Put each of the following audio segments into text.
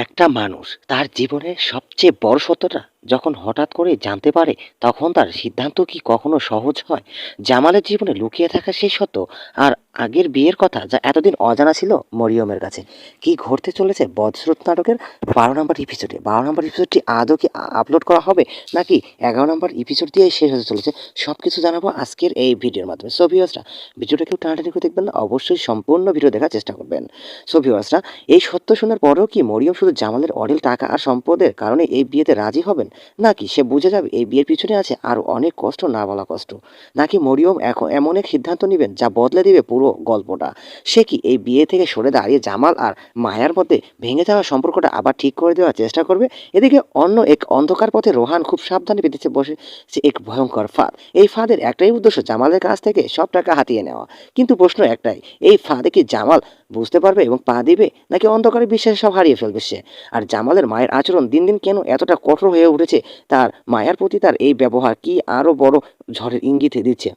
একটা মানুষ তার জীবনের সবচেয়ে বড় সত্যটা যখন হঠাৎ করে জানতে পারে, তখন তার সিদ্ধান্ত কি কখনো সহজ হয়? জামালের জীবনে লুকিয়ে থাকা সেই সত্য আর আগের বিয়ের কথা যা এতদিন অজানা ছিল মরিয়মের কাছে। কি ঘটতে চলেছে বজ্রত নাটকের 12 নম্বর এপিসোডে? 12 নম্বর এপিসোডটি আদৌ কি আপলোড করা হবে, নাকি 11 নম্বর এপিসোড দিয়ে শেষ হতে চলেছে? সব কিছু জানাবো আজকের এই ভিডিওর মাধ্যমে। সো ভিউয়ার্সরা, ভিডিওটা কেউ টানাটানি করে দেখবেন না, অবশ্যই সম্পূর্ণ ভিডিও দেখার চেষ্টা করবেন। সো ভিউয়ার্সরা, এই সত্য শোনার পরেও কি মরিয়ম শুধু জামালের অঢেল টাকা আর সম্পদের কারণে এই বিয়েতে রাজি হবেন, নাকি সে বুঝে যাবে এই বিয়ের পিছনে আছে আরো অনেক কষ্ট, না বলা কষ্ট? নাকি মরিয়ম এখন এমন এক সিদ্ধান্ত নেবেন যা বদলে দিবে পুরো গল্পটা? সে কি এই বিয়ে থেকে সরে দাঁড়িয়ে জামাল আর মায়ার মধ্যে ভেঙে যাওয়া সম্পর্কটা আবার ঠিক করে দেওয়ার চেষ্টা করবে? এদিকে অন্য এক অন্ধকার পথে রোহান খুব সাবধানে পেতেছে বসে সে এক ভয়ঙ্কর ফাঁদ। এই ফাঁদের একটাই উদ্দেশ্য, জামালের কাছ থেকে সব টাকা হাতিয়ে নেওয়া। কিন্তু প্রশ্ন একটাই, এই ফাঁদে কি জামাল বুঝতে পারবে এবং পা দিবে, নাকি অন্ধকারে বিশ্বাসে সব হারিয়ে ফেলবে সে? আর জামালের মায়ের আচরণ দিন দিন কেন এতটা কঠোর হয়ে উঠেছে? তার মায়ের প্রতি তার এই ব্যবহার কি আরো বড় ঝড়ের ইঙ্গিত দিচ্ছে?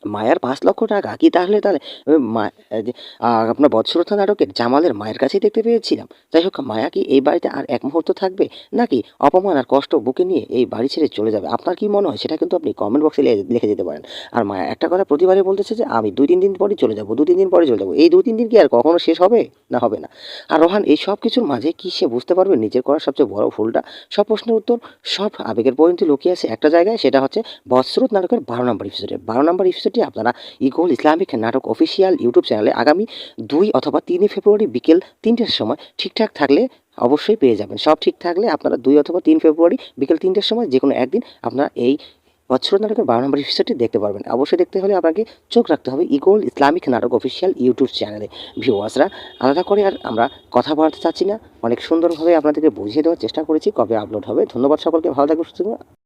মায়ার 5 লক্ষ টাকা কি তাহলে তাহলে যে আপনার বৎসরতা নাটকের জামালের মায়ের কাছেই দেখতে পেয়েছিলাম? যাই হোক, মায়া কি এই বাড়িতে আর এক মুহূর্ত থাকবে, নাকি অপমান আর কষ্ট বুকে নিয়ে এই বাড়ি ছেড়ে চলে যাবে? আপনার কি মনে হয় সেটা কিন্তু আপনি কমেন্ট বক্সে লিখে দিতে পারেন। আর মায়া একটা কথা প্রতিবারই বলতেছে যে আমি 2-3 দিন পরে চলে যাবো, 2-3 দিন পরে চলে যাবো। এই 2-3 দিন কি আর কখনো শেষ হবে? না, হবে না। আর রোহান এই সব কিছুর মাঝে কি সে বুঝতে পারবে নিজের করা সবচেয়ে বড় ভুলটা? সব প্রশ্নের উত্তর, সব আবেগের পরিণতি লুকিয়ে আছে একটা জায়গায়, সেটা হচ্ছে বৎসরত নাটকের 12 নম্বর এপিসোডে। 12 নম্বর এপিসোডটি আপনারা ইগল ইসলামিক নাটক অফিসিয়াল ইউটিউব চ্যানেলে আগামী 2 অথবা 3 ফেব্রুয়ারি বিকেল 3টের সময় ঠিকঠাক থাকলে অবশ্যই পেয়ে যাবেন। সব ঠিক থাকলে আপনারা 2 অথবা 3 ফেব্রুয়ারি বিকেল 3টের সময় যে কোনো একদিন আপনারা এই বৎসরত নাটকের 12 নম্বর এপিসোডটি দেখতে পারবেন। অবশ্যই দেখতে হলে আপনাকে চোখ রাখতে হবে ইগল ইসলামিক নাটক অফিসিয়াল ইউটিউব চ্যানেলে। ভিউয়ার্সরা, আলাদা করে আর আমরা কথা বলতে চাচ্ছি না, অনেক সুন্দরভাবে আপনাদেরকে বুঝিয়ে দেওয়ার চেষ্টা করেছি কবে আপলোড হবে। ধন্যবাদ সকলকে, ভালো থাকবেন, সুস্থ থাকবেন।